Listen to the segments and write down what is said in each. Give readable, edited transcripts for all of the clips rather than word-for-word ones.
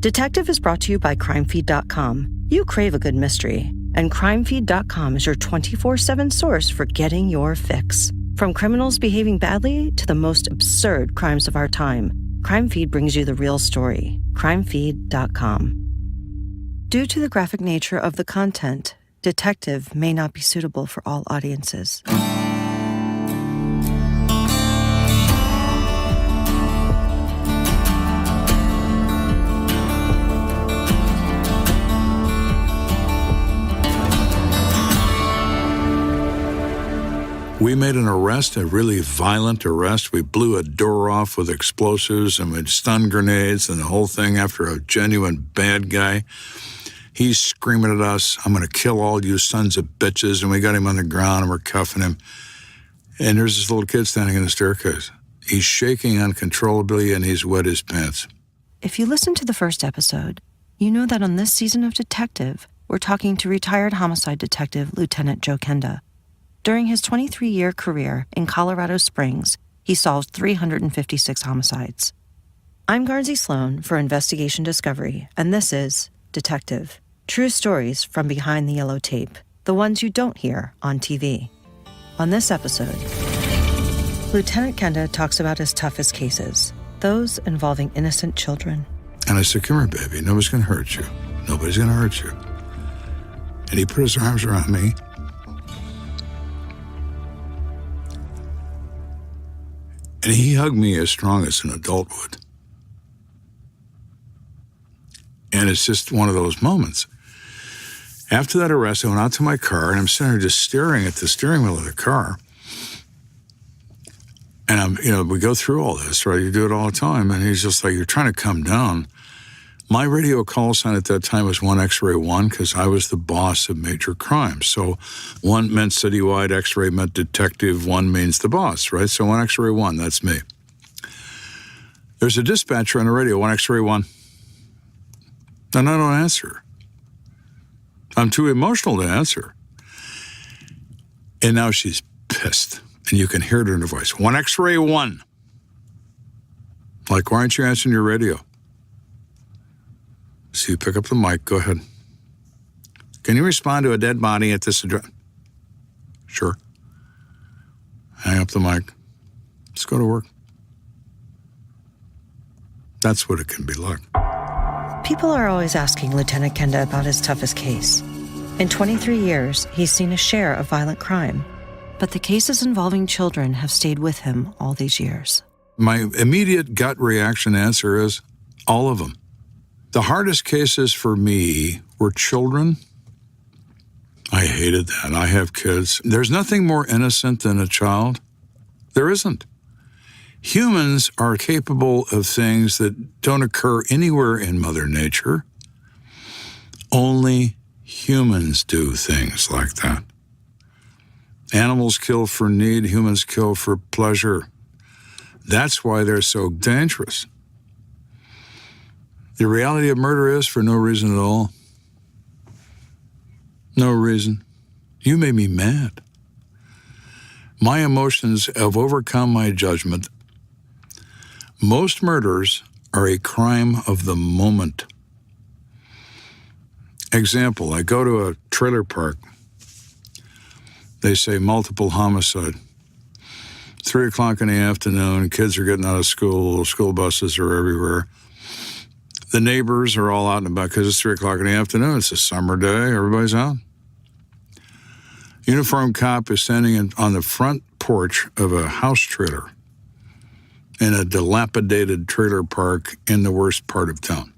Detective is brought to you by CrimeFeed.com. You crave a good mystery, and CrimeFeed.com is your 24/7 source for getting your fix. From criminals behaving badly to the most absurd crimes of our time, CrimeFeed brings you the real story. CrimeFeed.com. Due to the graphic nature of the content, Detective may not be suitable for all audiences. We made an arrest, a really violent arrest. We blew a door off with explosives and we'd stun grenades and the whole thing after a genuine bad guy. He's screaming at us, "I'm going to kill all you sons of bitches." And we got him on the ground and we're cuffing him. And there's this little kid standing in the staircase. He's shaking uncontrollably and he's wet his pants. If you listen to the first episode, you know that on this season of Detective, we're talking to retired homicide detective Lieutenant Joe Kenda. During his 23-year career in Colorado Springs, he solved 356 homicides. I'm Garnsey Sloan for Investigation Discovery, and this is Detective. True stories from behind the yellow tape, the ones you don't hear on TV. On this episode, Lieutenant Kenda talks about his toughest cases, those involving innocent children. And I said, "Come here, baby. Nobody's going to hurt you. Nobody's going to hurt you." And he put his arms around me. And he hugged me as strong as an adult would. And it's just one of those moments. After that arrest, I went out to my car, and I'm sitting there just staring at the steering wheel of the car. And we go through all this, right? You do it all the time. And he's just like, "You're trying to come down." My radio call sign at that time was 1 X-ray 1 because I was the boss of major crimes. So 1 meant citywide, X-ray meant detective, 1 means the boss, right? So 1 X-ray 1, that's me. There's a dispatcher on the radio, 1 X-ray 1. And I don't answer. I'm too emotional to answer. And now she's pissed. And you can hear it in her voice. 1 X-ray 1. Like, why aren't you answering your radio? So you pick up the mic, go ahead. "Can you respond to a dead body at this address?" "Sure." Hang up the mic. Let's go to work. That's what it can be like. People are always asking Lieutenant Kenda about his toughest case. In 23 years, he's seen a share of violent crime, but the cases involving children have stayed with him all these years. My immediate gut reaction answer is all of them. The hardest cases for me were children. I hated that. I have kids. There's nothing more innocent than a child. There isn't. Humans are capable of things that don't occur anywhere in Mother Nature. Only humans do things like that. Animals kill for need, humans kill for pleasure. That's why they're so dangerous. The reality of murder is for no reason at all. No reason. You made me mad. My emotions have overcome my judgment. Most murders are a crime of the moment. Example, I go to a trailer park. They say multiple homicide. 3 o'clock in the afternoon, kids are getting out of school, school buses are everywhere. The neighbors are all out and about because it's 3 o'clock in the afternoon. It's a summer day. Everybody's out. Uniformed cop is standing on the front porch of a house trailer in a dilapidated trailer park in the worst part of town.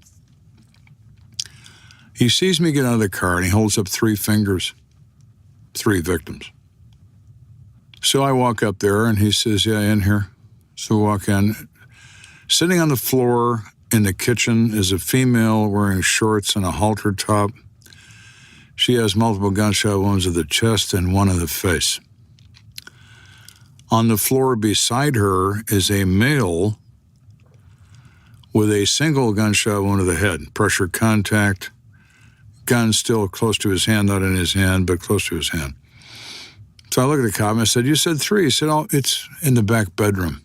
He sees me get out of the car and he holds up 3 fingers, 3 victims. So I walk up there and he says, "Yeah, in here." So we walk in. Sitting on the floor in the kitchen is a female wearing shorts and a halter top. She has multiple gunshot wounds of the chest and 1 in the face. On the floor beside her is a male with a single gunshot wound to the head, pressure contact, gun still close to his hand, not in his hand, but close to his hand. So I look at the cop and I said, "You said 3. He said, "Oh, it's in the back bedroom."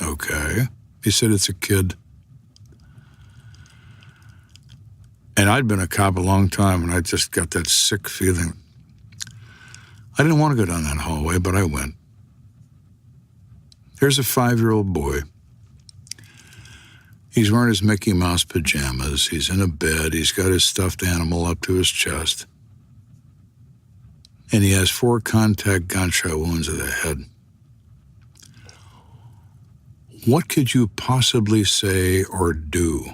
"Okay." He said, "It's a kid." And I'd been a cop a long time, and I just got that sick feeling. I didn't want to go down that hallway, but I went. There's a 5-year-old boy. He's wearing his Mickey Mouse pajamas. He's in a bed. He's got his stuffed animal up to his chest. And he has 4 contact gunshot wounds to the head. What could you possibly say or do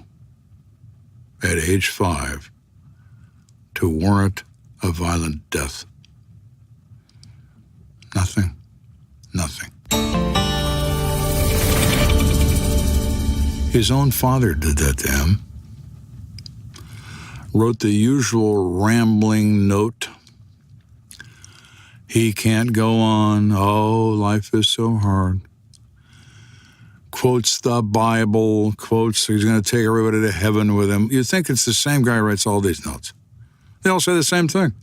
at age 5 to warrant a violent death? Nothing. Nothing. His own father did that to him. Wrote the usual rambling note. He can't go on. Oh, life is so hard. Quotes the Bible, quotes he's going to take everybody to heaven with him. You think it's the same guy who writes all these notes. They all say the same thing.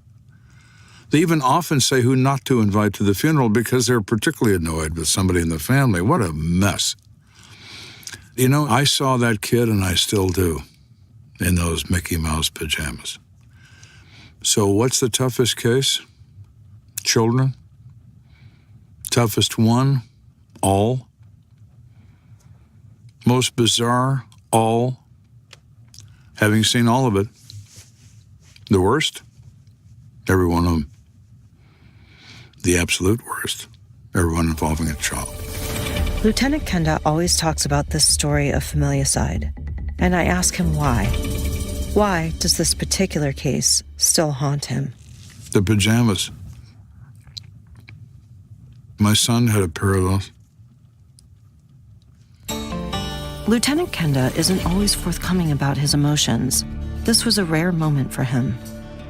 They even often say who not to invite to the funeral because they're particularly annoyed with somebody in the family. What a mess. You know, I saw that kid, and I still do, in those Mickey Mouse pajamas. So what's the toughest case? Children. Toughest one? All. Most bizarre? All. Having seen all of it. The worst? Every one of them. The absolute worst. Everyone involving a child. Lieutenant Kenda always talks about this story of familicide, and I ask him why. Why does this particular case still haunt him? The pajamas. My son had a pair of those. Lieutenant Kenda isn't always forthcoming about his emotions. This was a rare moment for him.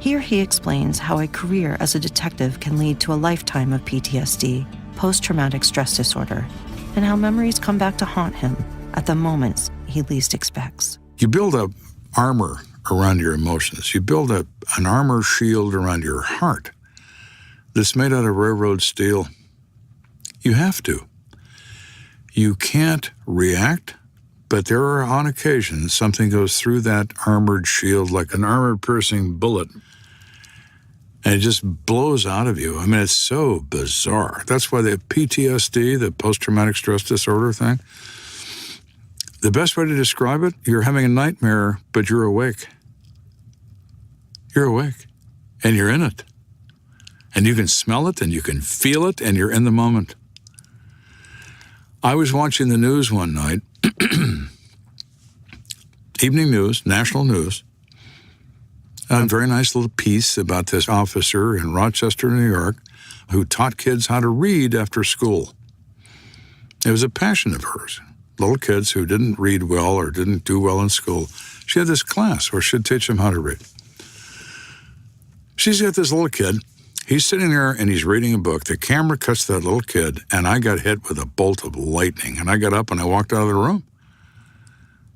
Here he explains how a career as a detective can lead to a lifetime of PTSD, post-traumatic stress disorder, and how memories come back to haunt him at the moments he least expects. You build up armor around your emotions. You build up an armor shield around your heart that's made out of railroad steel. You have to. You can't react, but there are on occasions something goes through that armored shield like an armor-piercing bullet, and it just blows out of you. I mean, it's so bizarre. That's why the PTSD, the post-traumatic stress disorder thing, the best way to describe it, you're having a nightmare, but you're awake. You're awake, and you're in it. And you can smell it, and you can feel it, and you're in the moment. I was watching the news one night, evening news, national news, a very nice little piece about this officer in Rochester, New York, who taught kids how to read after school. It was a passion of hers. Little kids who didn't read well or didn't do well in school. She had this class where she'd teach them how to read. She's got this little kid. He's sitting there and he's reading a book. The camera cuts to that little kid, and I got hit with a bolt of lightning. And I got up and I walked out of the room.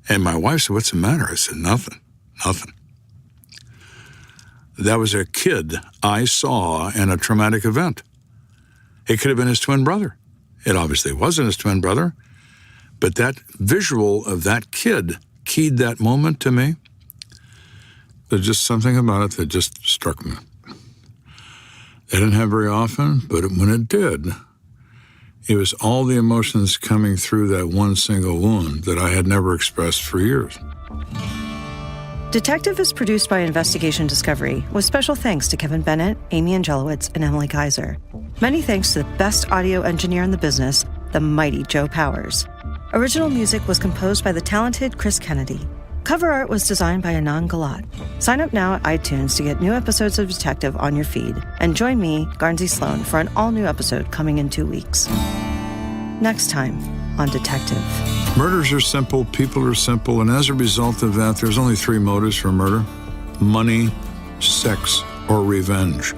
And my wife said, "What's the matter?" I said, "Nothing. That was a kid I saw in a traumatic event. It could have been his twin brother. It obviously wasn't his twin brother, but that visual of that kid keyed that moment to me. There's just something about it that just struck me. It didn't happen very often, but when it did, it was all the emotions coming through that one single wound that I had never expressed for years. Detective is produced by Investigation Discovery, with special thanks to Kevin Bennett, Amy Angelowitz, and Emily Kaiser. Many thanks to the best audio engineer in the business, the mighty Joe Powers. Original music was composed by the talented Chris Kennedy. Cover art was designed by Anand Galat. Sign up now at iTunes to get new episodes of Detective on your feed. And join me, Garnsey Sloan, for an all-new episode coming in 2 weeks. Next time on Detective. Murders are simple, people are simple, and as a result of that, there's only 3 motives for murder: money, sex, or revenge.